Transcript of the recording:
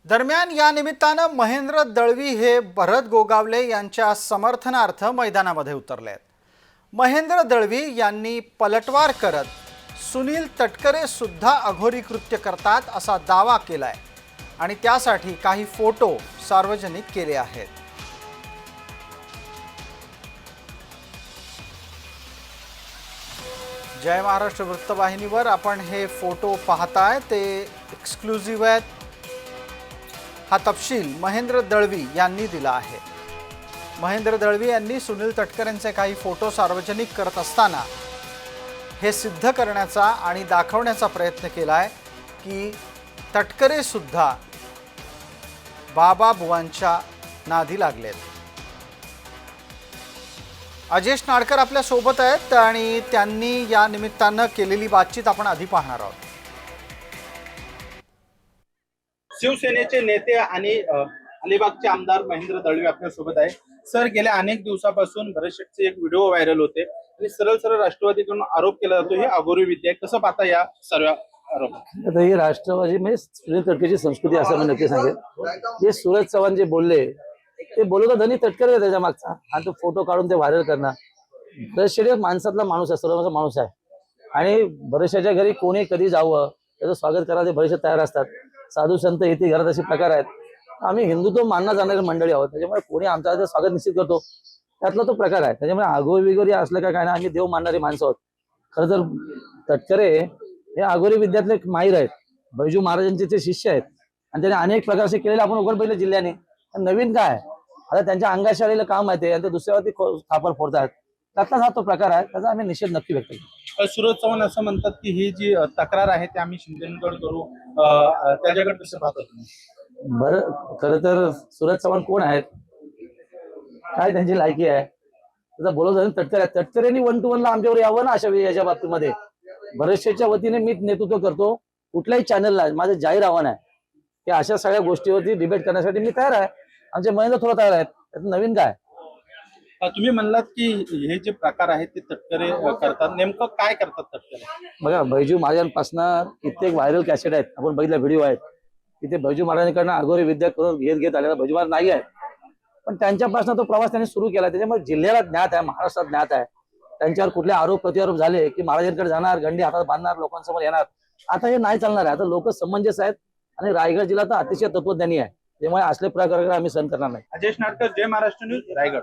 दरम्यान या निमित्तानं महेंद्र दळवी हे भरत गोगावले यांच्या समर्थनार्थ मैदानामध्ये उतरले आहेत। महेंद्र दळवी यांनी पलटवार करत सुनील तटकरे सुद्धा अघोरी कृत्य करतात असा दावा केलाय आणि त्यासाठी काही फोटो सार्वजनिक केले आहेत। जय महाराष्ट्र वृत्तवाहिनीवर आपण हे फोटो पाहताय, ते एक्सक्लुझिव्ह आहेत। हा तपशील महेंद्र दळवी यांनी दिला आहे। महेंद्र दळवी यांनी सुनील तटकरेंचे काही फोटो सार्वजनिक करत असताना हे सिद्ध करण्याचा आणि दाखवण्याचा प्रयत्न केलाय की तटकरे सुद्धा बाबा बुवांच्या नादी लागलेत। अजेश नाडकर आपल्या सोबत आहेत आणि त्यांनी या निमित्तानं केलेली बातचीत आपण आधी पाहणार आहोत। शिवसेनेचे नेते आणि अलिबागचे आमदार महेंद्र दळवी आपल्या सोबत आहे। सर, गेल्या अनेक दिवसापासून भरत शेटचे एक व्हिडिओ व्हायरल होते आणि सरळ सरळ राष्ट्रवादीकडून आरोप केला जातो ही अघोरी विद्या आहे। कसं पाहता या सर्व आरोप? आता ही राष्ट्रवादी म्हणजे सुनील तटकरेची संस्कृती असं मी नक्की सांगेन। हे सूरज चव्हाण जे बोलले ते बोलू धनी तटकरे त्याच्या मागचा आणि तो फोटो काढून ते व्हायरल करणार। भरत शेट माणसातला माणूस आहे, सर्वांचा माणूस आहे आणि भरत शेटच्या घरी कोणी कधी जावं त्याचं स्वागत करायला भरत शेट तयार असतात। साधू संत येते घरात असे प्रकार आहेत। आम्ही हिंदुत्व मानणं जाणारी मंडळी आहोत, त्याच्यामुळे कोणी आमच्या स्वागत निश्चित करतो त्यातला तो प्रकार आहे। त्याच्यामुळे आगोरी विगोरी असलं काय ना, आम्ही देव मानणारी माणसं आहोत। खरं तर तटकरे हे आगोरी विद्यातले एक माहीर आहेत, बैजू महाराजांचे ते शिष्य आहेत आणि त्यांनी अनेक प्रकार असे केलेले आपण उघड पहिले जिल्ह्याने। नवीन काय आता त्यांच्या अंगात आलेलं काम आहे ते आणि ते दुसऱ्यावरती खापर फोडतात, त्यातलाच हा तो प्रकार आहे, त्याचा आम्ही निषेध नक्की व्यक्त करतो। सूरज चव्हाण असं म्हणतात की ही जी तक्रार आहे ते आम्ही शिंदेकडे करू, त्याच्याकडे कसं पाहता तुम्ही? बरं, खरं तर सूरज चव्हाण कोण आहेत, काय त्यांची लायकी आहे, त्याचा बोलत तटकरे तटकरेंनी 1 to 1 ला आमच्यावर यावं ना अशा याच्या बाबतीमध्ये। भरतशेठच्या वतीने मी नेतृत्व करतो, कुठल्याही चॅनलला माझं जाहीर आव्हान आहे की अशा सगळ्या गोष्टीवरती डिबेट करण्यासाठी मी तयार आहे। आमचे महेंद्र थोडं तयार आहेत, त्यात नवीन काय? तुम्ही म्हणलात की हे जे प्रकार आहेत ते तटकरे करतात, नेमकं काय करतात तटकरे? बघा, बैजू महाराजांपासून कित्येक व्हायरल कॅसेट आहेत, आपण बघितल्या व्हिडिओ आहेत तिथे बैजू महाराजांकडनं आगोरी विद्या करून घेत आलेला बैजू महाराज नाही आहे, पण त्यांच्यापासून तो प्रवास त्यांनी सुरू केला। त्याच्यामुळे जिल्ह्याला ज्ञात आहे, महाराष्ट्रात ज्ञात आहे। त्यांच्यावर कुठले आरोप प्रत्यारोप झाले की महाराजांकडे जाणार, गंडी हातात बांधणार, लोकांसमोर येणार, आता हे नाही चालणार आहे। आता लोक समंजस आहेत आणि रायगड जिल्हा तर अतिशय तत्वज्ञानी आहे, त्यामुळे असले प्रकार आम्ही सहन करणार नाही। अजेश नाडकर, जय महाराष्ट्र न्यूज, रायगड।